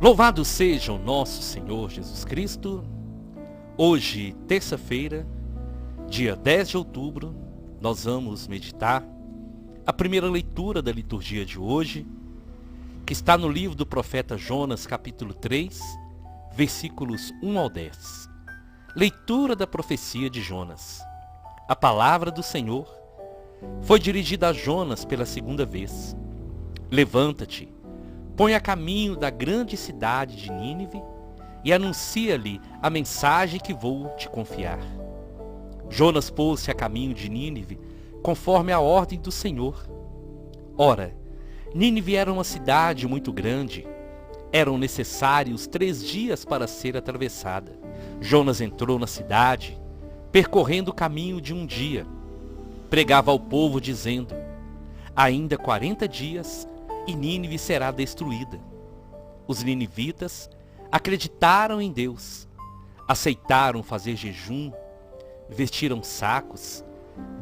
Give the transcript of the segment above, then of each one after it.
Louvado seja o nosso Senhor Jesus Cristo. Hoje, terça-feira, dia 10 de outubro, nós vamos meditar a primeira leitura da liturgia de hoje, que está no livro do profeta Jonas, capítulo 3, versículos 1 ao 10. Leitura da profecia de Jonas. A palavra do Senhor foi dirigida a Jonas pela segunda vez. Levanta-te, põe a caminho da grande cidade de Nínive e anuncia-lhe a mensagem que vou te confiar. Jonas pôs-se a caminho de Nínive, conforme a ordem do Senhor. Ora, Nínive era uma cidade muito grande. Eram necessários 3 dias para ser atravessada. Jonas entrou na cidade, percorrendo o caminho de um dia. Pregava ao povo, dizendo: ainda 40 dias e Nínive será destruída. Os ninivitas acreditaram em Deus, aceitaram fazer jejum, vestiram sacos,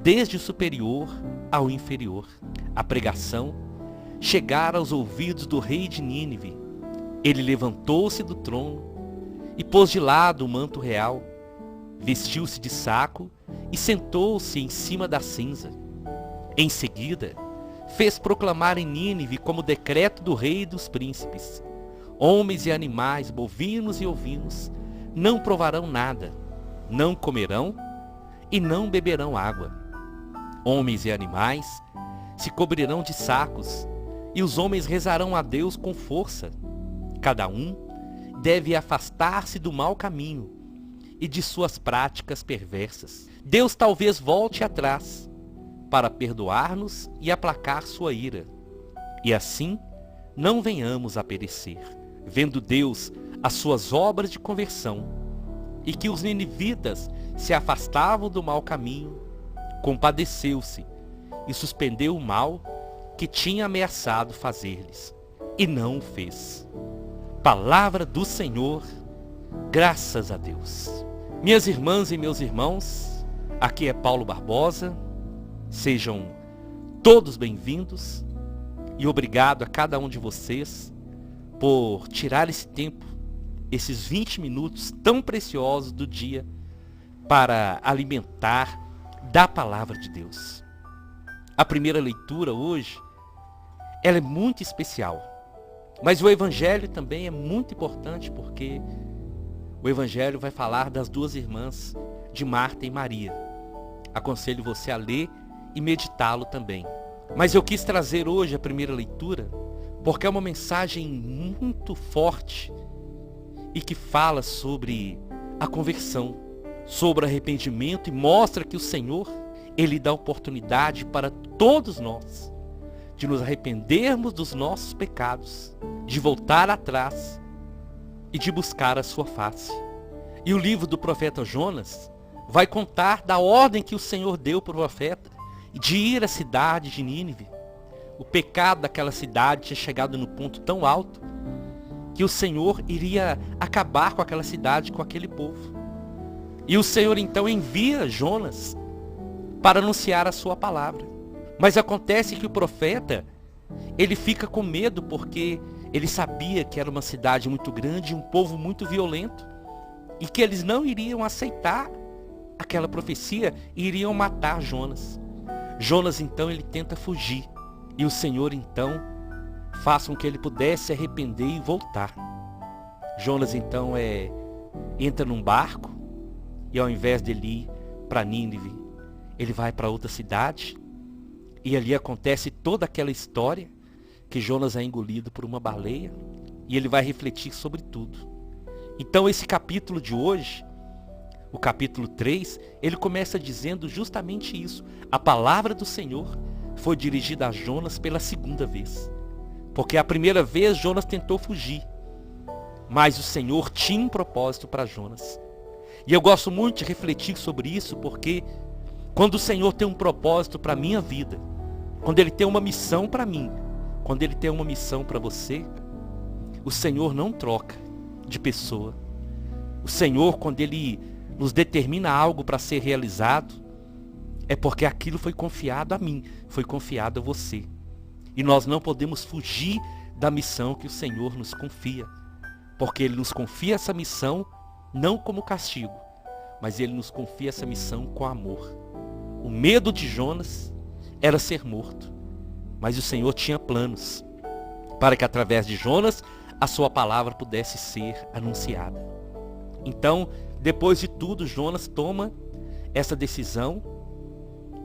desde o superior ao inferior. A pregação chegara aos ouvidos do rei de Nínive. Ele levantou-se do trono e pôs de lado o manto real, vestiu-se de saco e sentou-se em cima da cinza. Em seguida, fez proclamar em Nínive como decreto do rei e dos príncipes: homens e animais, bovinos e ovinos, não provarão nada, não comerão e não beberão água. Homens e animais se cobrirão de sacos, e os homens rezarão a Deus com força. Cada um deve afastar-se do mau caminho e de suas práticas perversas. Deus talvez volte atrás para perdoar-nos e aplacar sua ira, e assim não venhamos a perecer. Vendo Deus as suas obras de conversão, e que os ninivitas se afastavam do mau caminho, compadeceu-se e suspendeu o mal que tinha ameaçado fazer-lhes, e não o fez. Palavra do Senhor, graças a Deus. Minhas irmãs e meus irmãos, aqui é Paulo Barbosa. Sejam todos bem-vindos e obrigado a cada um de vocês por tirar esse tempo, esses 20 minutos tão preciosos do dia para alimentar da palavra de Deus. A primeira leitura hoje, ela é muito especial, mas o Evangelho também é muito importante porque o Evangelho vai falar das 2 irmãs de Marta e Maria. Aconselho você a ler e meditá-lo também. Mas eu quis trazer hoje a primeira leitura porque é uma mensagem muito forte e que fala sobre a conversão, sobre arrependimento, e mostra que o Senhor, Ele dá oportunidade para todos nós de nos arrependermos dos nossos pecados, de voltar atrás e de buscar a sua face. E o livro do profeta Jonas vai contar da ordem que o Senhor deu para o profeta de ir à cidade de Nínive. O pecado daquela cidade tinha chegado no ponto tão alto que o Senhor iria acabar com aquela cidade, com aquele povo. E o Senhor então envia Jonas para anunciar a sua palavra. Mas acontece que o profeta, ele fica com medo porque ele sabia que era uma cidade muito grande, um povo muito violento, e que eles não iriam aceitar aquela profecia e iriam matar Jonas. Jonas então ele tenta fugir, e o Senhor então faz com que ele pudesse se arrepender e voltar. Jonas então entra num barco, e ao invés de ele ir para Nínive, ele vai para outra cidade, e ali acontece toda aquela história que Jonas é engolido por uma baleia, e ele vai refletir sobre tudo. Então esse capítulo de hoje, o capítulo 3, ele começa dizendo justamente isso. A palavra do Senhor foi dirigida a Jonas pela segunda vez. Porque a primeira vez Jonas tentou fugir, mas o Senhor tinha um propósito para Jonas. E eu gosto muito de refletir sobre isso, porque quando o Senhor tem um propósito para a minha vida, quando Ele tem uma missão para mim, quando Ele tem uma missão para você, o Senhor não troca de pessoa. O Senhor, quando Ele nos determina algo para ser realizado, é porque aquilo foi confiado a mim, foi confiado a você. E nós não podemos fugir da missão que o Senhor nos confia. porque Ele nos confia essa missão não como castigo, mas Ele nos confia essa missão com amor. O medo de Jonas era ser morto, mas o Senhor tinha planos para que através de Jonas a sua palavra pudesse ser anunciada. Então, depois de tudo, Jonas toma essa decisão.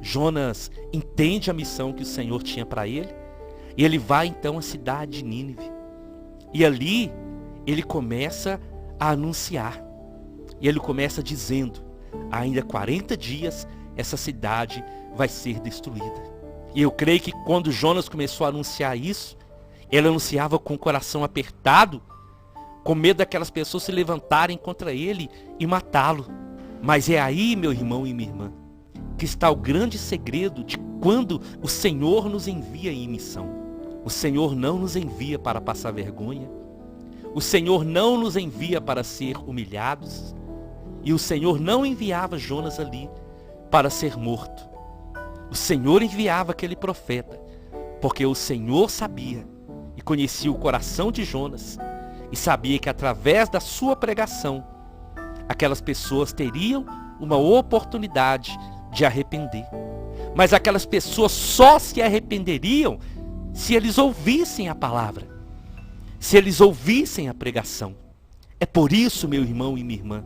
Jonas entende a missão que o Senhor tinha para ele, e ele vai então à cidade de Nínive. E ali ele começa a anunciar. E ele começa dizendo: ainda 40 dias essa cidade vai ser destruída. E eu creio que quando Jonas começou a anunciar isso, ele anunciava com o coração apertado, com medo daquelas pessoas se levantarem contra ele e matá-lo. Mas é aí, meu irmão e minha irmã, que está o grande segredo de quando o Senhor nos envia em missão. O Senhor não nos envia para passar vergonha. O Senhor não nos envia para ser humilhados. E o Senhor não enviava Jonas ali para ser morto. O Senhor enviava aquele profeta, porque o Senhor sabia e conhecia o coração de Jonas, e sabia que através da sua pregação, aquelas pessoas teriam uma oportunidade de arrepender. Mas aquelas pessoas só se arrependeriam se eles ouvissem a palavra, se eles ouvissem a pregação. É por isso, meu irmão e minha irmã,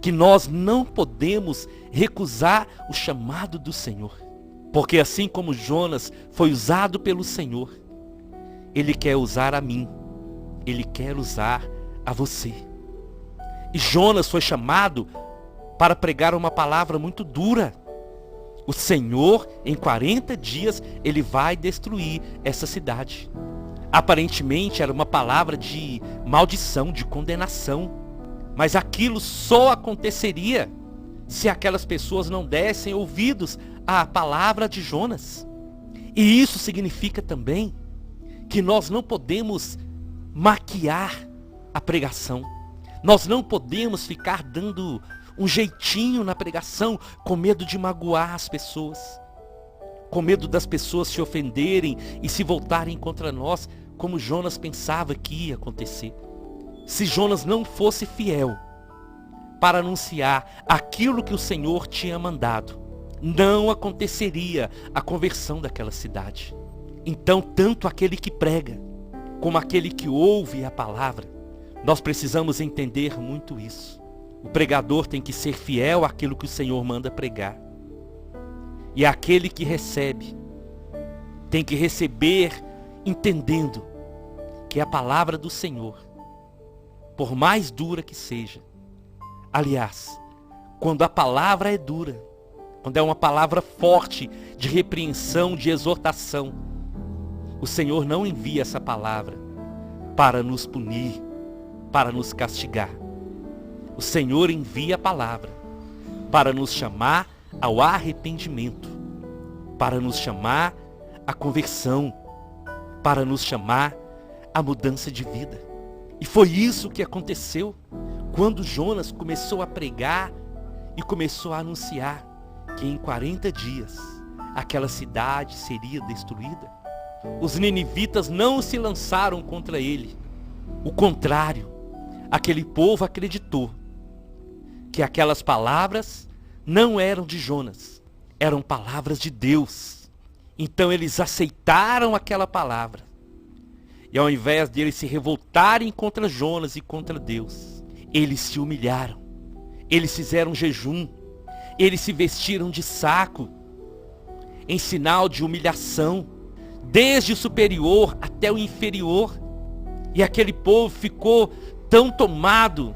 que nós não podemos recusar o chamado do Senhor. Porque assim como Jonas foi usado pelo Senhor, Ele quer usar a mim, Ele quer usar a você. E Jonas foi chamado para pregar uma palavra muito dura. O Senhor, em 40 dias, Ele vai destruir essa cidade. Aparentemente era uma palavra de maldição, de condenação. Mas aquilo só aconteceria se aquelas pessoas não dessem ouvidos à palavra de Jonas. E isso significa também que nós não podemos maquiar a pregação. Nós não podemos ficar dando um jeitinho na pregação com medo de magoar as pessoas, com medo das pessoas se ofenderem e se voltarem contra nós, como Jonas pensava que ia acontecer. Se Jonas não fosse fiel para anunciar aquilo que o Senhor tinha mandado, não aconteceria a conversão daquela cidade. Então, tanto aquele que prega, como aquele que ouve a palavra, nós precisamos entender muito isso. O pregador tem que ser fiel àquilo que o Senhor manda pregar. E aquele que recebe, tem que receber entendendo que a palavra do Senhor, por mais dura que seja, aliás, quando a palavra é dura, quando é uma palavra forte de repreensão, de exortação, o Senhor não envia essa palavra para nos punir, para nos castigar. O Senhor envia a palavra para nos chamar ao arrependimento, para nos chamar à conversão, para nos chamar à mudança de vida. E foi isso que aconteceu quando Jonas começou a pregar e começou a anunciar que em 40 dias aquela cidade seria destruída. Os ninivitas não se lançaram contra ele. O contrário, aquele povo acreditou que aquelas palavras não eram de Jonas, eram palavras de Deus. Então eles aceitaram aquela palavra. E ao invés de eles se revoltarem contra Jonas e contra Deus, eles se humilharam. Eles fizeram jejum. Eles se vestiram de saco, em sinal de humilhação, desde o superior até o inferior. E aquele povo ficou tão tomado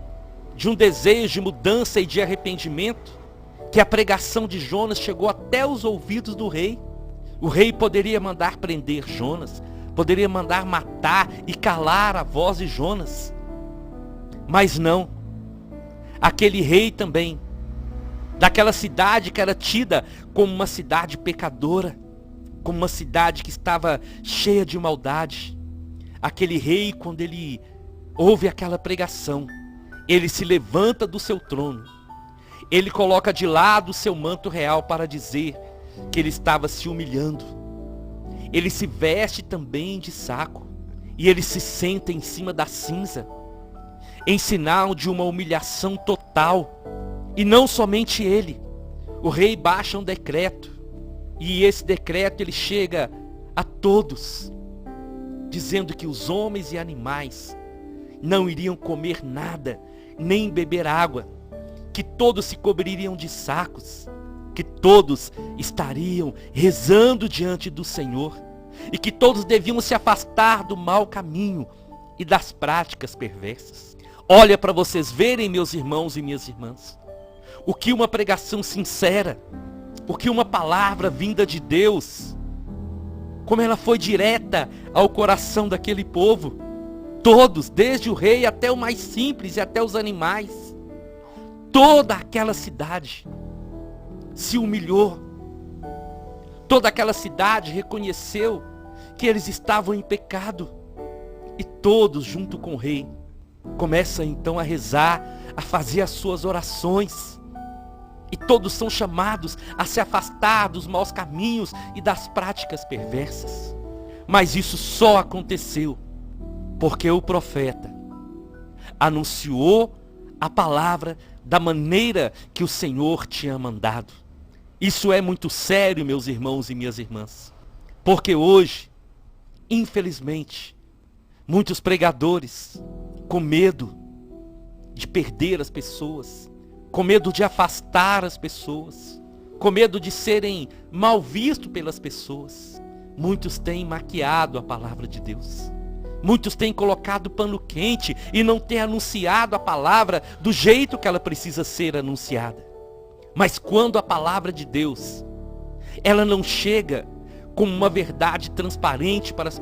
de um desejo de mudança e de arrependimento, que a pregação de Jonas chegou até os ouvidos do rei. O rei poderia mandar prender Jonas, poderia mandar matar e calar a voz de Jonas. Mas não. Aquele rei também, daquela cidade que era tida como uma cidade pecadora, como uma cidade que estava cheia de maldade, aquele rei, quando ele ouve aquela pregação, ele se levanta do seu trono, ele coloca de lado o seu manto real para dizer que ele estava se humilhando. Ele se veste também de saco, e ele se senta em cima da cinza, em sinal de uma humilhação total. E não somente ele. O rei baixa um decreto. E esse decreto ele chega a todos, dizendo que os homens e animais não iriam comer nada, nem beber água, que todos se cobririam de sacos, que todos estariam rezando diante do Senhor, e que todos deviam se afastar do mau caminho e das práticas perversas. Olha para vocês verem, meus irmãos e minhas irmãs, o que uma pregação sincera, o que uma palavra vinda de Deus, como ela foi direta ao coração daquele povo. Todos, desde o rei até o mais simples e até os animais, toda aquela cidade se humilhou. Toda aquela cidade reconheceu que eles estavam em pecado. E todos, junto com o rei, começam então a rezar, a fazer as suas orações. E todos são chamados a se afastar dos maus caminhos e das práticas perversas. Mas isso só aconteceu porque o profeta anunciou a palavra da maneira que o Senhor tinha mandado. Isso é muito sério, meus irmãos e minhas irmãs. Porque hoje, infelizmente, muitos pregadores, com medo de perder as pessoas, com medo de afastar as pessoas, com medo de serem mal vistos pelas pessoas, muitos têm maquiado a palavra de Deus. Muitos têm colocado pano quente e não têm anunciado a palavra do jeito que ela precisa ser anunciada. Mas quando a palavra de Deus, ela não chega como uma verdade transparente para as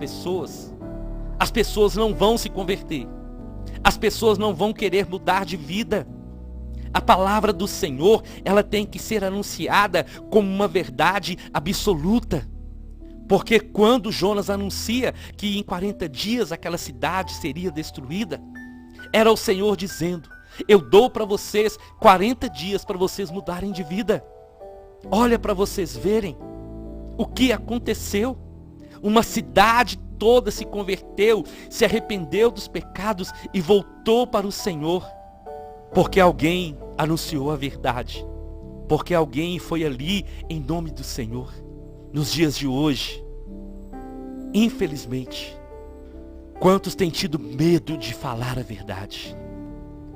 pessoas não vão se converter. As pessoas não vão querer mudar de vida. A palavra do Senhor, ela tem que ser anunciada como uma verdade absoluta. Porque quando Jonas anuncia que em 40 dias aquela cidade seria destruída, era o Senhor dizendo: eu dou para vocês 40 dias para vocês mudarem de vida. Olha para vocês verem o que aconteceu. Uma cidade toda se converteu, se arrependeu dos pecados e voltou para o Senhor. Porque alguém anunciou a verdade. Porque alguém foi ali em nome do Senhor. Nos dias de hoje, infelizmente, quantos têm tido medo de falar a verdade?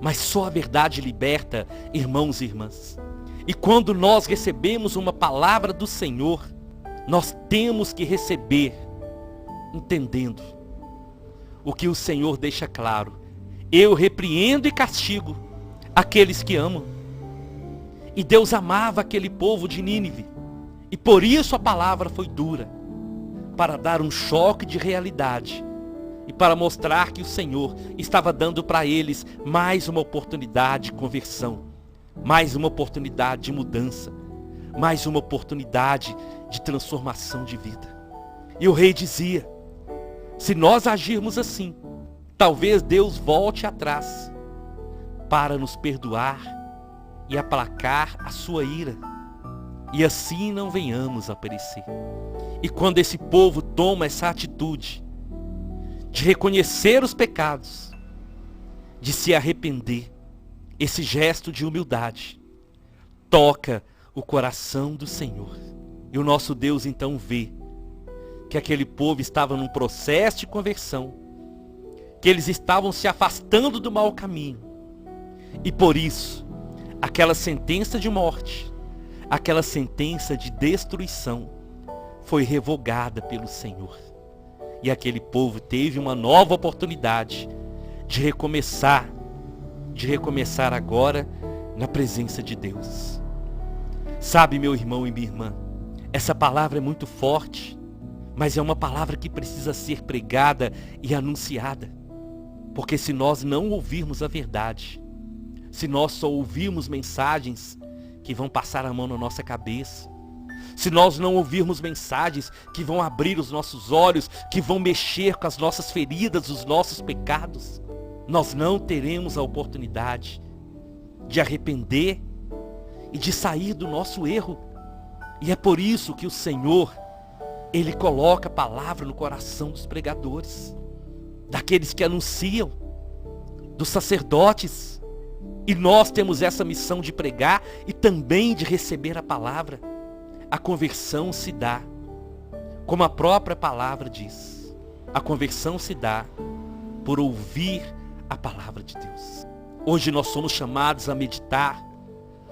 Mas só a verdade liberta, irmãos e irmãs. E quando nós recebemos uma palavra do Senhor, nós temos que receber, entendendo o que o Senhor deixa claro: eu repreendo e castigo aqueles que amam. E Deus amava aquele povo de Nínive, e por isso a palavra foi dura, para dar um choque de realidade e para mostrar que o Senhor estava dando para eles mais uma oportunidade de conversão, mais uma oportunidade de mudança, mais uma oportunidade de transformação de vida. E o rei dizia: se nós agirmos assim, talvez Deus volte atrás para nos perdoar e aplacar a sua ira, e assim não venhamos a perecer. E quando esse povo toma essa atitude de reconhecer os pecados, de se arrepender, esse gesto de humildade toca o coração do Senhor. E o nosso Deus então vê que aquele povo estava num processo de conversão, que eles estavam se afastando do mau caminho. E por isso, aquela sentença de morte, aquela sentença de destruição foi revogada pelo Senhor. E aquele povo teve uma nova oportunidade de recomeçar agora na presença de Deus. Sabe, meu irmão e minha irmã, essa palavra é muito forte, mas é uma palavra que precisa ser pregada e anunciada. Porque se nós não ouvirmos a verdade, se nós só ouvirmos mensagens que vão passar a mão na nossa cabeça, se nós não ouvirmos mensagens que vão abrir os nossos olhos, que vão mexer com as nossas feridas, os nossos pecados, nós não teremos a oportunidade de arrepender e de sair do nosso erro. E é por isso que o Senhor, Ele coloca a palavra no coração dos pregadores, daqueles que anunciam. dos sacerdotes. E nós temos essa missão de pregar e também de receber a palavra. A conversão se dá, como a própria palavra diz, a conversão se dá por ouvir a palavra de Deus. Hoje nós somos chamados a meditar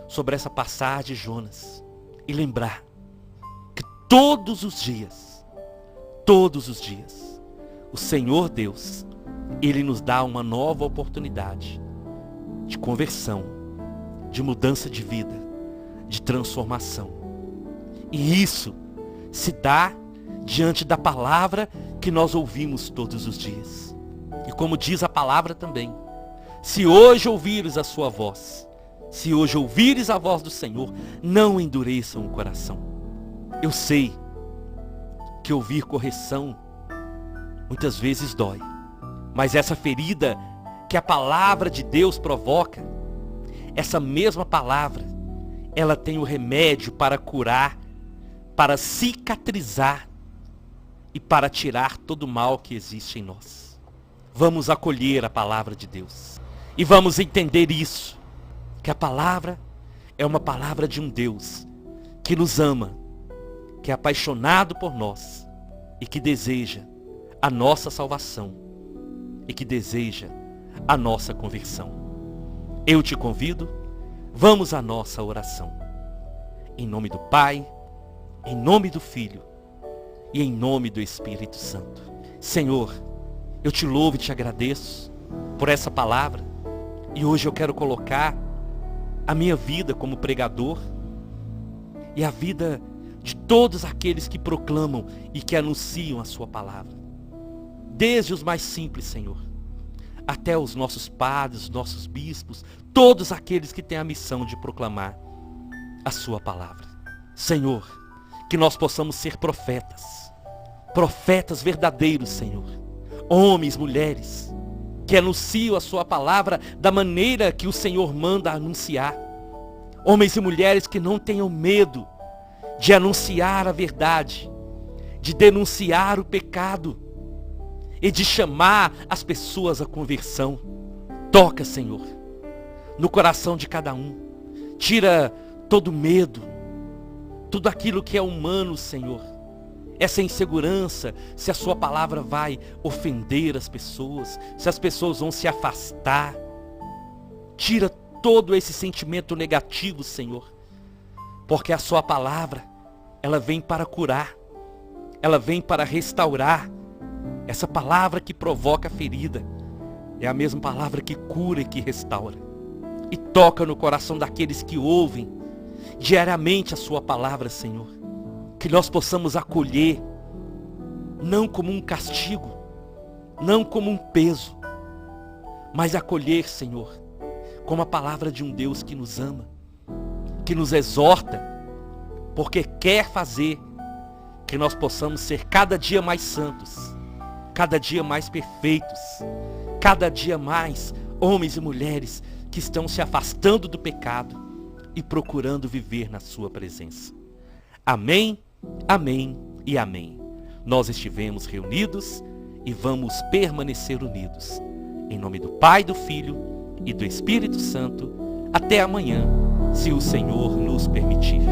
sobre essa passagem de Jonas e lembrar que todos os dias, o Senhor Deus, Ele nos dá uma nova oportunidade de conversão, de mudança de vida, de transformação. E isso se dá diante da palavra que nós ouvimos todos os dias. E como diz a palavra também, se hoje ouvires a sua voz, se hoje ouvires a voz do Senhor, não endureçam o coração. Eu sei que ouvir correção muitas vezes dói, mas essa ferida que a palavra de Deus provoca, essa mesma palavra, ela tem o remédio para curar, para cicatrizar e para tirar todo o mal que existe em nós. Vamos acolher a palavra de Deus e vamos entender isso, que a palavra é uma palavra de um Deus que nos ama, que é apaixonado por nós e que deseja a nossa salvação e que deseja a nossa conversão. Eu te convido, vamos à nossa oração. Em nome do Pai, em nome do Filho e em nome do Espírito Santo. Senhor, eu te louvo e te agradeço por essa palavra. E hoje eu quero colocar a minha vida como pregador e a vida de todos aqueles que proclamam e que anunciam a sua palavra. Desde os mais simples, Senhor, até os nossos padres, os nossos bispos, todos aqueles que têm a missão de proclamar a sua palavra. Senhor, que nós possamos ser profetas verdadeiros, Senhor. Homens, mulheres, que anunciam a sua palavra da maneira que o Senhor manda anunciar. Homens e mulheres que não tenham medo de anunciar a verdade, de denunciar o pecado e de chamar as pessoas à conversão. Toca, Senhor, no coração de cada um. Tira todo medo, tudo aquilo que é humano, Senhor. Essa insegurança, se a sua palavra vai ofender as pessoas, se as pessoas vão se afastar. Tira todo esse sentimento negativo, Senhor. Porque a sua palavra, ela vem para curar, ela vem para restaurar. Essa palavra que provoca a ferida é a mesma palavra que cura e que restaura. E toca no coração daqueles que ouvem diariamente a sua palavra, Senhor. Que nós possamos acolher, não como um castigo, não como um peso, mas acolher, Senhor, como a palavra de um Deus que nos ama, que nos exorta, porque quer fazer que nós possamos ser cada dia mais santos, cada dia mais perfeitos, cada dia mais homens e mulheres que estão se afastando do pecado e procurando viver na sua presença. Amém, amém e amém. Nós estivemos reunidos e vamos permanecer unidos. Em nome do Pai, do Filho e do Espírito Santo. Até amanhã, se o Senhor nos permitir.